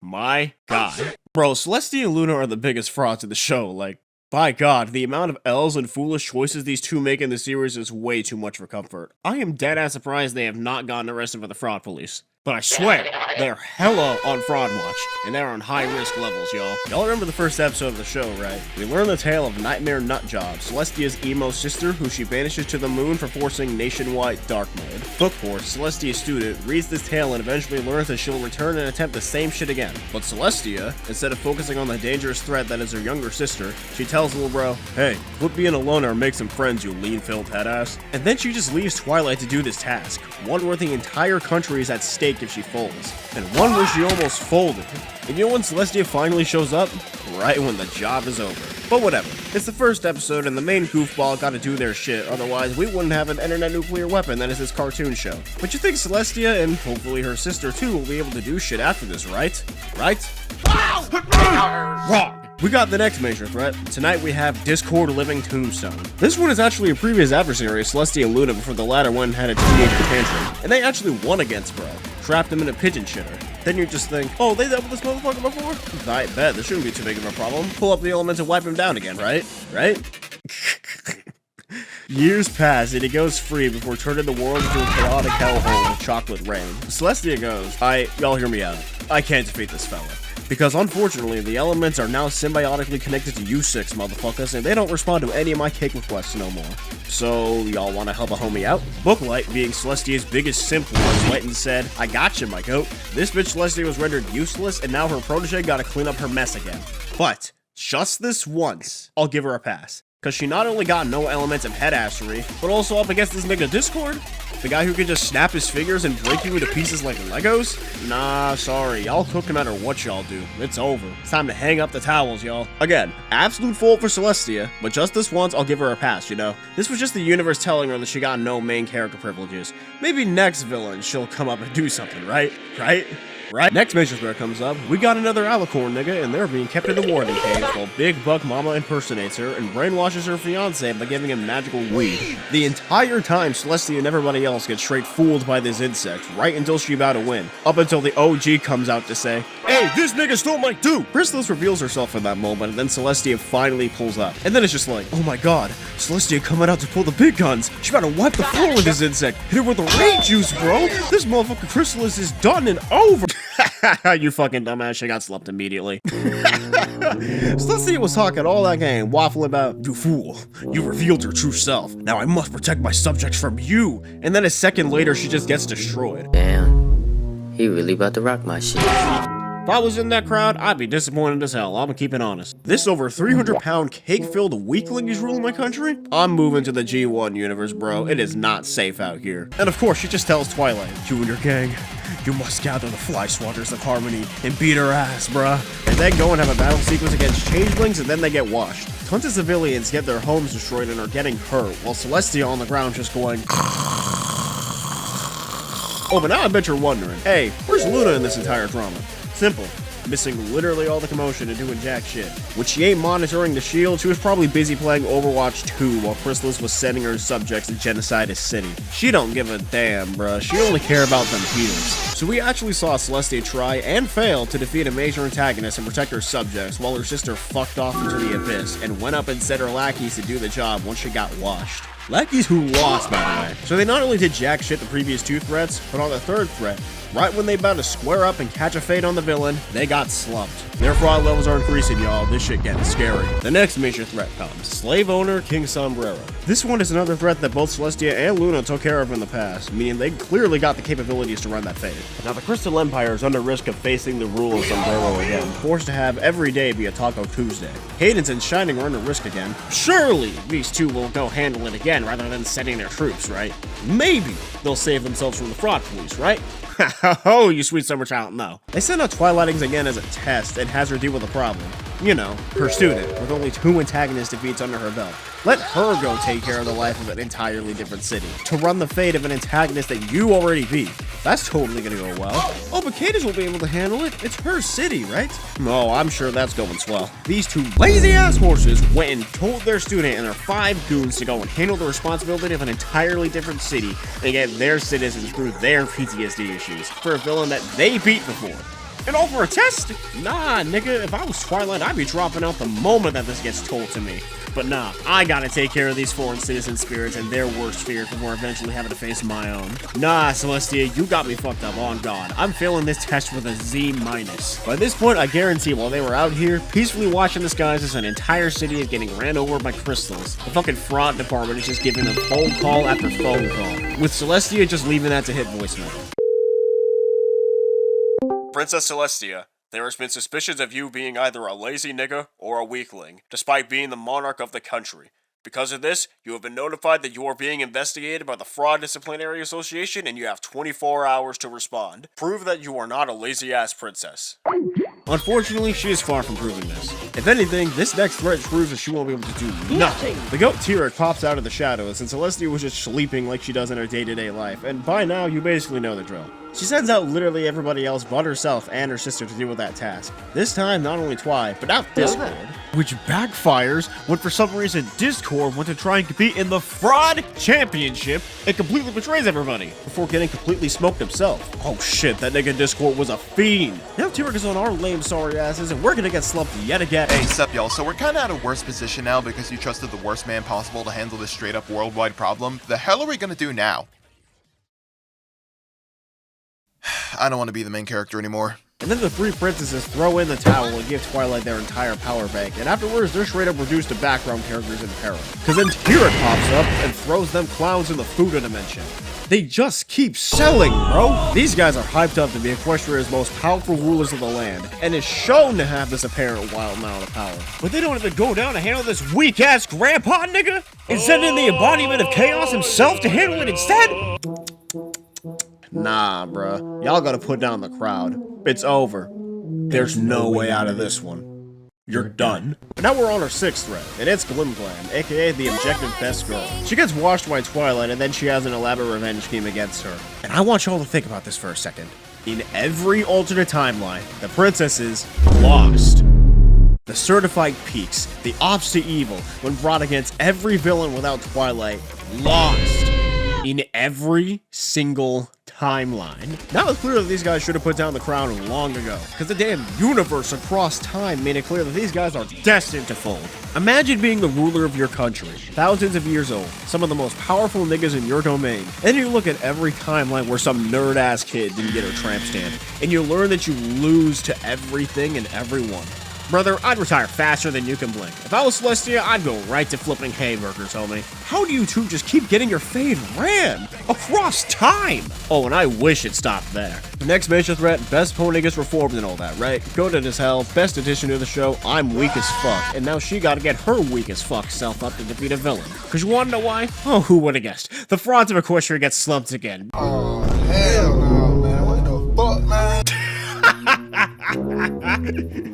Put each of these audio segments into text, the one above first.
my god. Bro, Celestia and Luna are the biggest frauds in the show, like, by god, the amount of L's and foolish choices these two make in the series is way too much for comfort. I am dead-ass surprised they have not gotten arrested by the fraud police. But I swear, they're hella on fraud watch, and they're on high-risk levels, y'all. Y'all remember the first episode of the show, right? We learn the tale of Nightmare Nutjob, Celestia's emo sister who she banishes to the moon for forcing nationwide dark mode. Bookworth, Celestia's student, reads this tale and eventually learns that she'll return and attempt the same shit again. But Celestia, instead of focusing on the dangerous threat that is her younger sister, she tells little bro, "Hey, quit being a loner and make some friends, you lean-filled headass." And then she just leaves Twilight to do this task, one where the entire country is at stake if she folds, and one where she almost folded. And you know when Celestia finally shows up? Right when the job is over. But whatever, it's the first episode and the main goofball gotta do their shit, otherwise we wouldn't have an internet nuclear weapon that is this cartoon show. But you think Celestia, and hopefully her sister too, will be able to do shit after this, right? Right? Wrong! We got the next major threat. Tonight we have Discord Living Tombstone. This one is actually a previous adversary of Celestia and Luna before the latter one had a teenager tantrum, and they actually won against bro. Trapped him in a pigeon shitter. Then you just think, oh, they dealt with this motherfucker before? I bet, this shouldn't be too big of a problem. Pull up the elements and wipe him down again, right? Right? Years pass and he goes free before turning the world into a chaotic hellhole with chocolate rain. Celestia goes, y'all hear me out. I can't defeat this fella. Because unfortunately, the elements are now symbiotically connected to you 6 motherfuckers, and they don't respond to any of my cake requests no more. So, y'all wanna help a homie out? Booklight, being Celestia's biggest simp, went and said, "I gotcha, my goat." This bitch Celestia was rendered useless, and now her protege gotta clean up her mess again. But, just this once, I'll give her a pass. Cause she not only got no elements of headassery, but also up against this nigga Discord? The guy who can just snap his fingers and break you into pieces like Legos? Nah, sorry, y'all cook no matter what y'all do. It's over. It's time to hang up the towels, y'all. Again, absolute fault for Celestia, but just this once, I'll give her a pass, you know? This was just the universe telling her that she got no main character privileges. Maybe next villain, she'll come up and do something, right? Right? Next major threat comes up. We got another alicorn nigga, and they're being kept in the warden cage while Big Buck Momma impersonates her and brainwashes her fiance by giving him magical weed. The entire time, Celestia and everybody else get straight fooled by this insect, right until she about to win. Up until the OG comes out to say, "Hey, this nigga stole my dupe!" Chrysalis reveals herself in that moment, and then Celestia finally pulls up. And then it's just like, oh my god, Celestia coming out to pull the big guns. She about to wipe the floor with this insect. Hit her with the rain juice, bro! This motherfucker Chrysalis is done and over! You fucking dumbass, she got slumped immediately. Celestia was talking all that game, waffling about, "You fool, you revealed your true self. Now I must protect my subjects from you." And then a second later, she just gets destroyed. Damn, he really about to rock my shit. If I was in that crowd, I'd be disappointed as hell, I'm keeping honest. This over 300-pound cake-filled weakling is ruling my country? I'm moving to the G1 universe, bro. It is not safe out here. And of course, she just tells Twilight, "You and your gang, you must gather the fly swatters of Harmony and beat her ass, bruh." And then go and have a battle sequence against changelings, and then they get washed. Tons of civilians get their homes destroyed and are getting hurt, while Celestia on the ground just going... Oh, but now I bet you're wondering, hey, where's Luna in this entire drama? Simple. Missing literally all the commotion and doing jack shit. When she ain't monitoring the shield, she was probably busy playing Overwatch 2 while Chrysalis was sending her subjects to genocide his city. She don't give a damn, bruh. She only care about them heals. So we actually saw Celestia try and fail to defeat a major antagonist and protect her subjects while her sister fucked off into the abyss and went up and sent her lackeys to do the job once she got washed. Lackeys who lost, by the way. So they not only did jack shit the previous 2 threats, but on the 3rd threat, right when they about to square up and catch a fade on the villain, they got slumped. Their fraud levels are increasing, y'all. This shit getting scary. The next major threat comes. Slave owner King Sombrero. This one is another threat that both Celestia and Luna took care of in the past, meaning they clearly got the capabilities to run that fade. Now the Crystal Empire is under risk of facing the rule of Sombrero again, forced to have every day be a Taco Tuesday. Cadence and Shining are under risk again. Surely these two will go handle it again rather than sending their troops, right? Maybe they'll save themselves from the fraud police, right? Oh, you sweet summer child, no. They sent out Twilightings again as a test and has her deal with a problem. You know, her student, with only 2 antagonist defeats under her belt. Let her go take care of the life of an entirely different city, to run the fate of an antagonist that you already beat. That's totally gonna go well. Oh, but Cadence will be able to handle it. It's her city, right? Oh, I'm sure that's going swell. These 2 lazy-ass horses went and told their student and their 5 goons to go and handle the responsibility of an entirely different city and get their citizens through their PTSD issues for a villain that they beat before. And all for a test? Nah, nigga, if I was Twilight, I'd be dropping out the moment that this gets told to me. But nah, I gotta take care of these foreign citizen spirits and their worst fears before eventually having to face my own. Nah, Celestia, you got me fucked up, on God. I'm failing this test with a Z-. By this point, I guarantee while they were out here, peacefully watching the skies as an entire city is getting ran over by crystals, the fucking fraud department is just giving them phone call after phone call, with Celestia just leaving that to hit voicemail. Princess Celestia, there has been suspicions of you being either a lazy nigga or a weakling, despite being the monarch of the country. Because of this, you have been notified that you are being investigated by the Fraud Disciplinary Association and you have 24 hours to respond. Prove that you are not a lazy-ass princess. Unfortunately, she is far from proving this. If anything, this next threat proves that she won't be able to do nothing. The goat T-Rex pops out of the shadows, and Celestia was just sleeping like she does in her day-to-day life, and by now, you basically know the drill. She sends out literally everybody else but herself and her sister to deal with that task. This time, not only Twi, but out Discord, which backfires when for some reason Discord went to try and compete in the Fraud Championship and completely betrays everybody before getting completely smoked himself. Oh shit, that nigga Discord was a fiend. Now T-Rex is on our lame sorry asses and we're gonna get slumped yet again. Hey, sup y'all, so we're kinda at a worse position now because you trusted the worst man possible to handle this straight up worldwide problem. The hell are we gonna do now? I don't want to be the main character anymore. And then the three princesses throw in the towel and give Twilight their entire power bank, and afterwards they're straight up reduced to background characters in peril. Cause then T-Rex pops up and throws them clowns in the Fuda dimension. They just keep selling, bro! These guys are hyped up to be Equestria's most powerful rulers of the land, and is shown to have this apparent wild amount of power. But they don't even go down to handle this weak-ass grandpa nigga, and send in the embodiment of chaos himself to handle it instead? Nah, bruh. Y'all gotta put down the crowd. It's over. There's no way out of this one. You're done. But now we're on our sixth thread, and it's Gloom, aka the objective best girl. She gets washed by Twilight, and then she has an elaborate revenge scheme against her. And I want y'all to think about this for a second. In every alternate timeline, the princesses lost. The certified peaks, the ops to evil, when brought against every villain without Twilight, lost. In every single timeline. Now it's clear that these guys should have put down the crown long ago, because the damn universe across time made it clear that these guys are destined to fold. Imagine being the ruler of your country, thousands of years old, some of the most powerful niggas in your domain, and you look at every timeline where some nerd-ass kid didn't get her tramp stamp, and you learn that you lose to everything and everyone. Brother, I'd retire faster than you can blink. If I was Celestia, I'd go right to flipping hayburgers, homie. How do you two just keep getting your fade ran? Across time! Oh, and I wish it stopped there. The next major threat, best pony gets reformed and all that, right? Goated as hell, best addition to the show, I'm weak as fuck. And now she gotta get her weak as fuck self up to defeat a villain. Cause you wanna know why? Oh, who would've guessed? The Frauds of Equestria gets slumped again. Oh, hell no, man. What the fuck, man?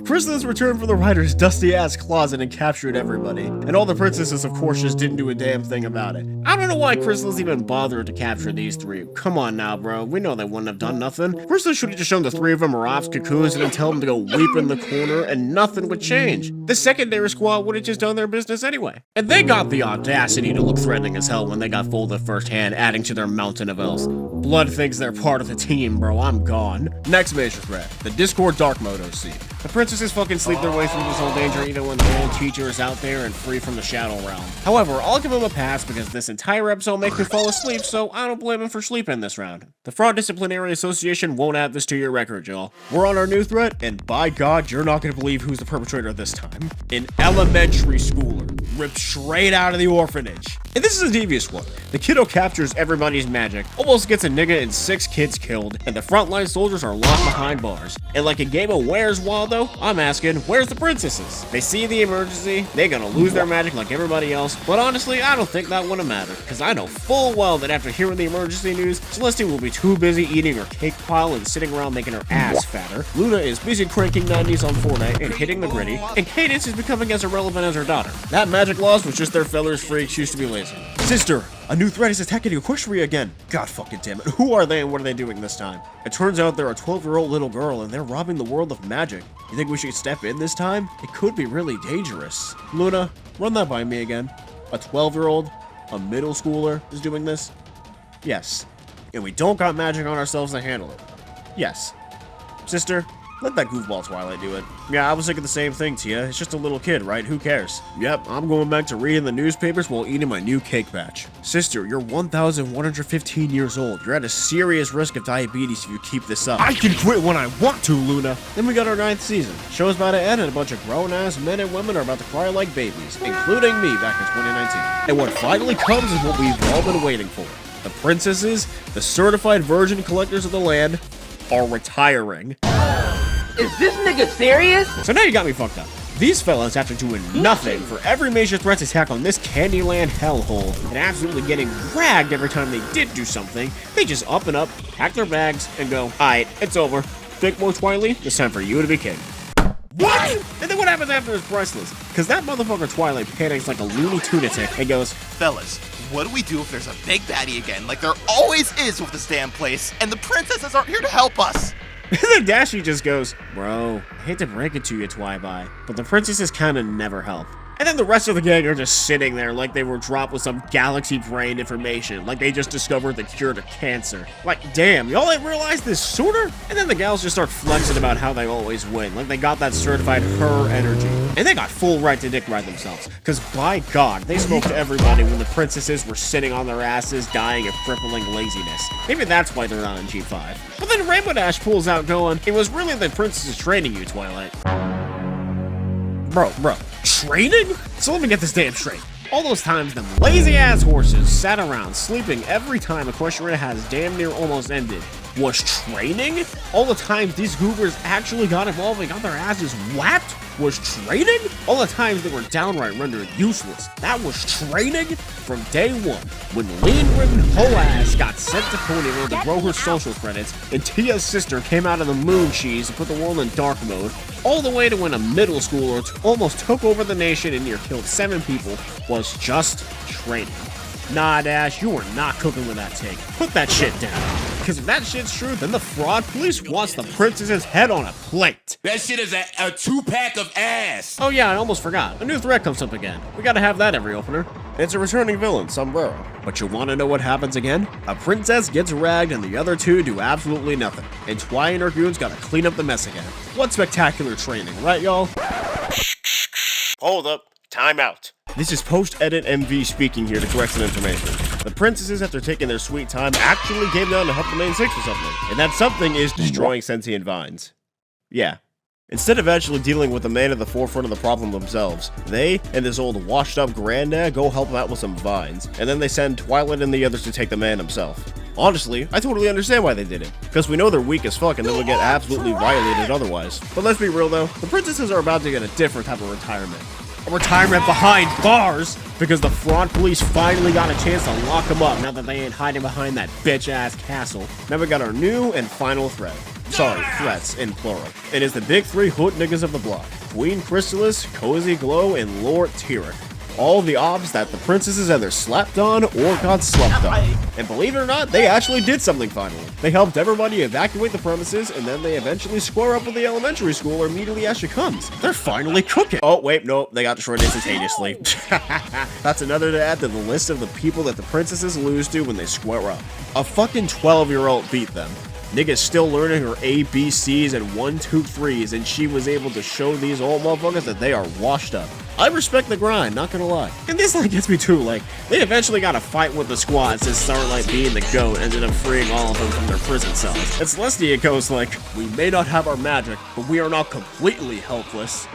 Chrysalis returned from the writer's dusty-ass closet and captured everybody. And all the princesses, of course, just didn't do a damn thing about it. I don't know why Chrysalis even bothered to capture these three. Come on now, bro. We know they wouldn't have done nothing. Chrysalis should have just shown the three of them Raph's cocoons and then tell them to go weep in the corner and nothing would change. The secondary squad would have just done their business anyway. And they got the audacity to look threatening as hell when they got folded firsthand, adding to their mountain of else. Blood thinks they're part of the team, bro. I'm gone. Next major threat. The Discord Dark Mode OC. The princesses fucking sleep their way through this whole danger even when the old teacher is out there and free from the Shadow Realm. However, I'll give him a pass because this entire episode makes me fall asleep, so I don't blame him for sleeping this round. The Fraud Disciplinary Association won't add this to your record, y'all. We're on our new threat, and by God, you're not gonna believe who's the perpetrator this time. An elementary schooler, ripped straight out of the orphanage. And this is a devious one. The kiddo captures everybody's magic, almost gets a nigga and 6 kids killed, and the frontline soldiers are locked behind bars. And like a game of Where's Waldo, I'm asking, where's the princesses? They see the emergency, they gonna lose their magic like everybody else, but honestly, I don't think that wouldn't matter, because I know full well that after hearing the emergency news, Celestia will be too busy eating her cake pile and sitting around making her ass fatter. Luna is busy cranking 90s on Fortnite and hitting the gritty, and Cadence is becoming as irrelevant as her daughter. That magic loss was just their fellas free excuse to be lazy. Sister, a new threat is attacking Equestria again. God fucking damn it. Who are they and what are they doing this time? It turns out they're a 12-year-old little girl and they're robbing the world of magic. You think we should step in this time? It could be really dangerous. Luna, run that by me again. A 12-year-old, a middle schooler is doing this? Yes. And we don't got magic on ourselves to handle it. Yes. Sister, Let that goofball Twilight do it. Yeah, I was thinking the same thing, Tia. It's just a little kid, right? Who cares? Yep, I'm going back to reading the newspapers while eating my new cake batch. Sister, you're 1,115 years old. You're at a serious risk of diabetes if you keep this up. I can quit when I want to, Luna. Then we got our 9th season. Show's about to end and a bunch of grown-ass men and women are about to cry like babies, including me back in 2019. And what finally comes is what we've all been waiting for. The princesses, the certified virgin collectors of the land, are retiring. Is this nigga serious? So now you got me fucked up. These fellas, after doing nothing for every major threat attack on this Candyland hellhole, and absolutely getting dragged every time they did do something, they just up and up, pack their bags, and go, alright, it's over. Think more Twilight, it's time for you to be king. What? And then what happens after is priceless. Cause that motherfucker Twilight panics like a Looney Tunatic and goes, Fellas, what do we do if there's a big baddie again, like there always is with this damn place, and the princesses aren't here to help us? and then Dashy just goes, bro, I hate to break it to you, Twyby, but the princesses kinda never help. And then the rest of the gang are just sitting there like they were dropped with some galaxy brain information, like they just discovered the cure to cancer. Like, damn, y'all ain't realized this sooner? And then the gals just start flexing about how they always win, like they got that certified her energy. And they got full right to dick ride themselves, cause by God, they spoke to everybody when the princesses were sitting on their asses dying of crippling laziness. Maybe that's why they're not in G5. But then Rainbow Dash pulls out going, it was really the princesses training you, Twilight. Bro, training? So let me get this damn straight. All those times them lazy-ass horses sat around sleeping every time Equestria has damn near almost ended was training? All the times these goobers actually got involved and got their asses whacked was training? All the times they were downright rendered useless, that was training? From day one, when lean-ridden hoe-ass got sent to Ponyville to grow her social credits, and Tia's sister came out of the moon cheese to put the world in dark mode, all the way to when a middle schooler almost took over the nation and near killed 7 people, was just training. Nah, Dash, you are not cooking with that take. Put that shit down. Because if that shit's true, then the fraud police wants the princess's head on a plate. That shit is a 2-pack of ass. Oh yeah, I almost forgot. A new threat comes up again. We gotta have that every opener. It's a returning villain, Sombrero. But you wanna know what happens again? A princess gets ragged and the other two do absolutely nothing. And Twy and her goons gotta clean up the mess again. What spectacular training, right y'all? Hold up. Time out. This is post-edit MV speaking here to correct some information. The princesses, after taking their sweet time, actually came down to help the main 6 or something. And that something is destroying sentient vines. Yeah. Instead of actually dealing with the man at the forefront of the problem themselves, they and this old washed-up granddad go help him out with some vines, and then they send Twilight and the others to take the man himself. Honestly, I totally understand why they did it, because we know they're weak as fuck and they will get absolutely violated otherwise. But let's be real though, the princesses are about to get a different type of retirement. A retirement behind bars, because the fraud police finally got a chance to lock them up now that they ain't hiding behind that bitch-ass castle. Now we got our new and final threat. Sorry, threats in plural. It is the big 3 hood niggas of the block. Queen Chrysalis, Cozy Glow, and Lord Tyrek. All the obs that the princesses either slapped on or got slept on. And believe it or not, they actually did something finally. They helped everybody evacuate the premises, and then they eventually square up with the elementary schooler immediately as she comes. They're finally cooking. Oh, wait, nope, they got destroyed instantaneously. That's another to add to the list of the people that the princesses lose to when they square up. A fucking 12-year-old beat them. Nigga's still learning her ABCs and 1, 2, 3s, and she was able to show these old motherfuckers that they are washed up. I respect the grind, not gonna lie. And this like gets me too, like, they eventually got a fight with the squad since Starlight being the GOAT ended up freeing all of them from their prison cells. And Celestia goes like, we may not have our magic, but we are not completely helpless.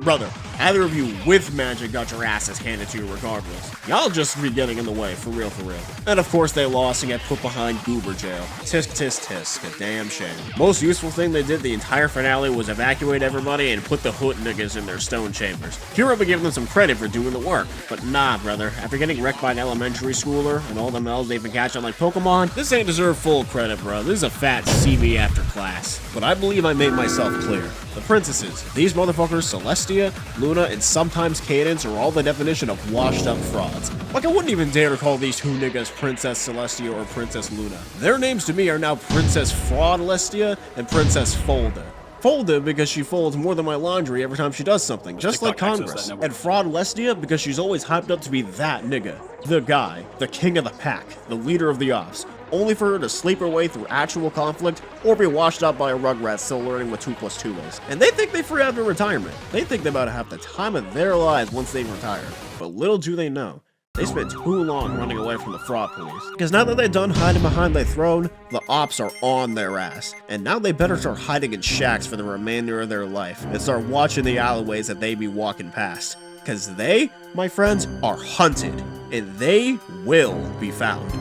Brother, either of you with magic got your asses handed to you regardless. Y'all just be getting in the way, for real, for real. And of course they lost and got put behind Goober jail. Tisk, tisk, tisk, a damn shame. Most useful thing they did the entire finale was evacuate everybody and put the hood niggas in their stone chambers. Hero would give them some credit for doing the work, but nah, brother. After getting wrecked by an elementary schooler and all the melds they've been catching like Pokemon, this ain't deserve full credit, bro. This is a fat CV after class. But I believe I made myself clear. The princesses, these motherfuckers, Celestia, Luna, and sometimes Cadence are all the definition of washed up frauds. Like I wouldn't even dare to call these 2 niggas Princess Celestia or Princess Luna. Their names to me are now Princess Fraudlestia and Princess Folda. Folda because she folds more than my laundry every time she does something, just like Congress. And Fraudlestia because she's always hyped up to be that nigga. The guy, the king of the pack, the leader of the ops. only for her to sleep her way through actual conflict or be washed up by a Rugrat still learning what 2 + 2 is. And they think they free after retirement. They think they're about to have the time of their lives once they retire. But little do they know, they spent too long running away from the fraud police. Because now that they're done hiding behind their throne, the ops are on their ass. And now they better start hiding in shacks for the remainder of their life and start watching the alleyways that they be walking past. Because they, my friends, are hunted. And they will be found.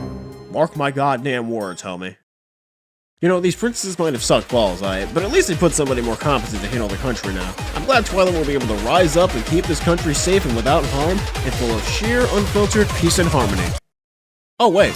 Mark my goddamn words, homie. You know, these princesses might have sucked balls, but at least they put somebody more competent to handle the country now. I'm glad Twilight will be able to rise up and keep this country safe and without harm, and full of sheer, unfiltered peace and harmony. Oh wait,